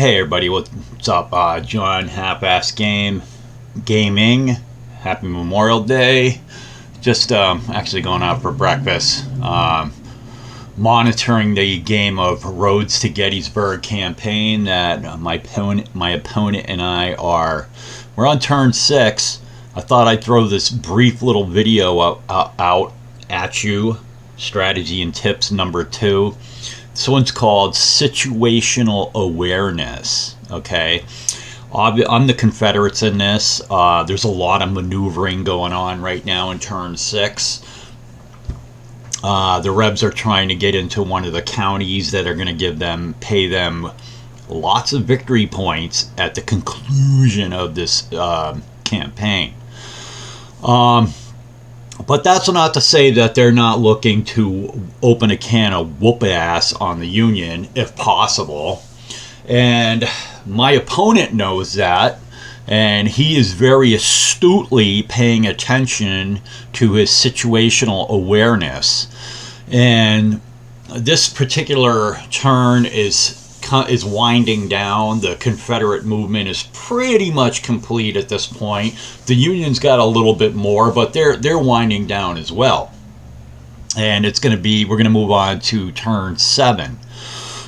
Hey everybody, what's up? John Half-Ass Gaming. Happy Memorial Day. Just actually going out for breakfast. Monitoring the game of Roads to Gettysburg campaign that my opponent and we're on turn 6. I thought I'd throw this brief little video out at you. Strategy and tips number 2. This one's called Situational Awareness. Okay, I'm the Confederates in this. There's a lot of maneuvering going on right now in turn 6. The Rebs are trying to get into one of the counties that are going to pay them lots of victory points at the conclusion of this campaign. But that's not to say that they're not looking to open a can of whoop ass on the Union, if possible. And my opponent knows that, and he is very astutely paying attention to his situational awareness. And this particular turn is winding down. The Confederate movement is pretty much complete at this point. The Union's got a little bit more, but they're winding down as well. And we're going to move on to turn 7.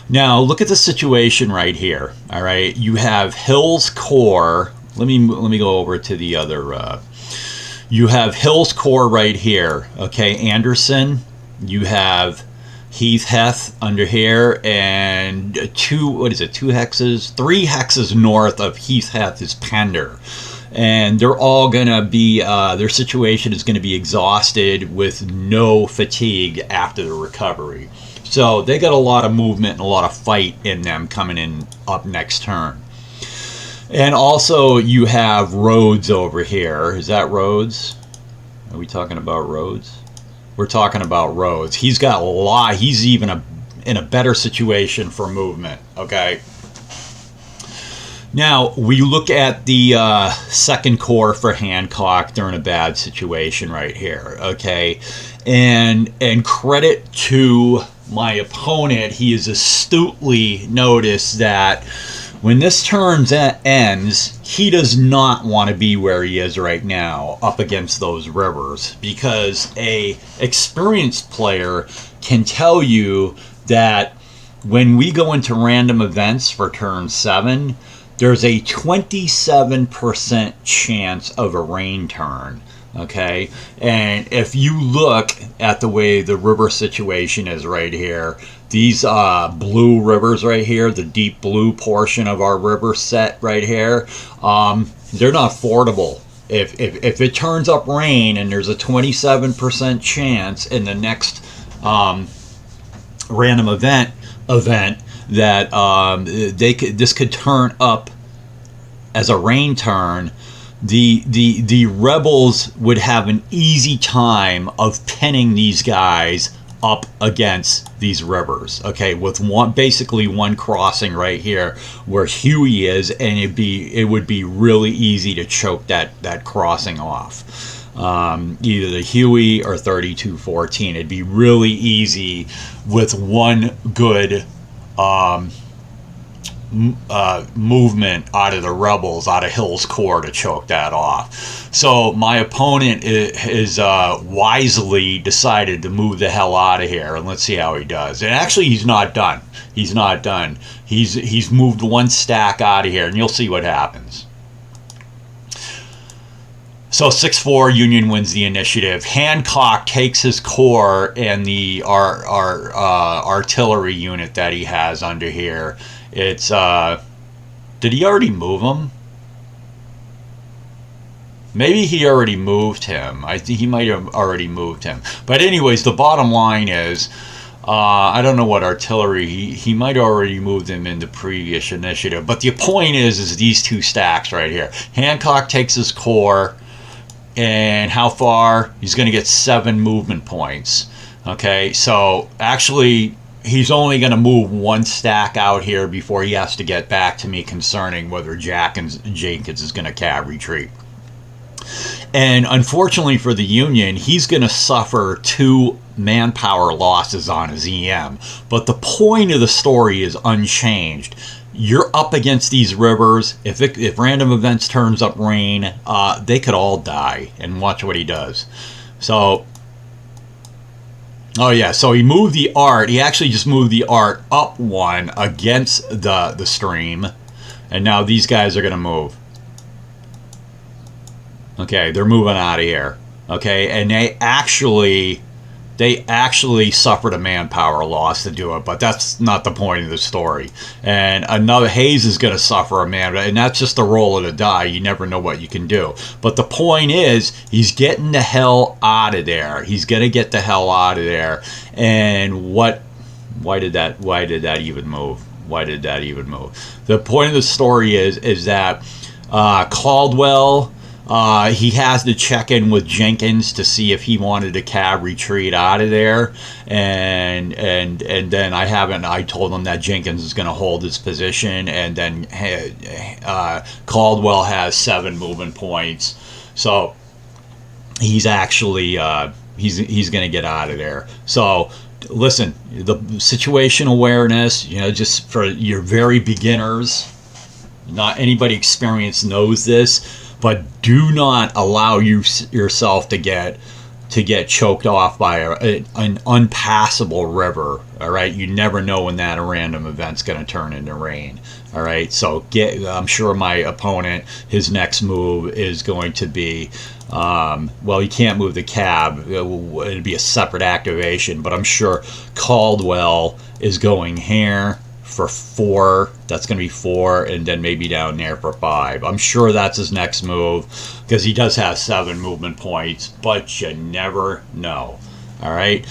Now look at the situation right here. All right, you have Hill's Corps. Let me go over to the other. You have Hill's Corps right here. Okay, Anderson. You have Heath under here, and 3 hexes north of Heath is Pender, and they're all gonna be their situation is going to be exhausted with no fatigue after the recovery. So they got a lot of movement and a lot of fight in them coming in up next turn. And also you have Rhodes over here. Is that Rhodes? Are we talking about Rhodes? We're talking about Rhodes. He's got a lot. He's even in a better situation for movement. Okay. Now we look at the 2nd Corps for Hancock. They're in a bad situation right here. Okay, and credit to my opponent, he has astutely noticed that when this turn ends, he does not want to be where he is right now up against those rivers, because a experienced player can tell you that when we go into random events for turn 7, there's a 27% chance of a rain turn. Okay, and if you look at the way the river situation is right here, these blue rivers right here, the deep blue portion of our river set right here, they're not fordable. If it turns up rain and there's a 27% chance in the next random event that this could turn up as a rain turn, the rebels would have an easy time of pinning these guys up against these rivers. Okay, with basically one crossing right here where Huey is, and it would be really easy to choke that crossing off. Either the Huey or 3214. It'd be really easy with one good movement out of the rebels, out of Hill's Corps, to choke that off. So my opponent is wisely decided to move the hell out of here, and let's see how he does. And actually, he's not done. He's not done. He's moved one stack out of here, and you'll see what happens. So 6-4, Union wins the initiative. Hancock takes his corps and the artillery unit that he has under here. It's did he already move him? Maybe he already moved him. I think he might have already moved him. But anyways, the bottom line is, I don't know what artillery he might have already moved him in the previous initiative. But the point is these two stacks right here. Hancock takes his corps, and how far? He's going to get 7 movement points. Okay, so actually, he's only going to move one stack out here before he has to get back to me concerning whether Jenkins is going to cav retreat. And unfortunately for the Union, he's going to suffer 2 manpower losses on his EM. But the point of the story is unchanged. you're up against these rivers. If random events turns up rain, they could all die. And watch what he does. So, oh yeah, so he moved the art. He actually just moved the art up one against the stream. And now these guys are going to move. Okay, they're moving out of here. Okay, and they actually suffered a manpower loss to do it, but that's not the point of the story. And another Hayes is going to suffer a man, and that's just the roll of the die. You never know what you can do. But the point is, he's getting the hell out of there. He's going to get the hell out of there. And why did that even move? Why did that even move? The point of the story is that Caldwell. He has to check in with Jenkins to see if he wanted a cab retreat out of there, and then I told him that Jenkins is going to hold his position, and then Caldwell has 7 movement points, so he's actually he's going to get out of there. So listen, the situational awareness, just for your very beginners, not anybody experienced knows this. But do not allow yourself to get choked off by an unpassable river. All right, you never know when that random event's going to turn into rain. All right, so I'm sure my opponent, his next move is going to be, well, he can't move the cab. It'll be a separate activation, but I'm sure Caldwell is going here for 4. That's going to be 4, and then maybe down there for 5. I'm sure that's his next move, because he does have 7 movement points, but you never know. All right,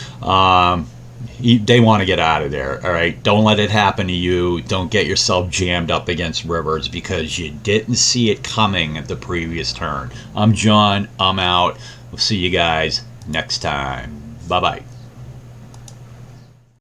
they want to get out of there. All right, don't let it happen to you. Don't get yourself jammed up against rivers because you didn't see it coming at the previous turn. I'm John. I'm out. We'll see you guys next time. Bye bye.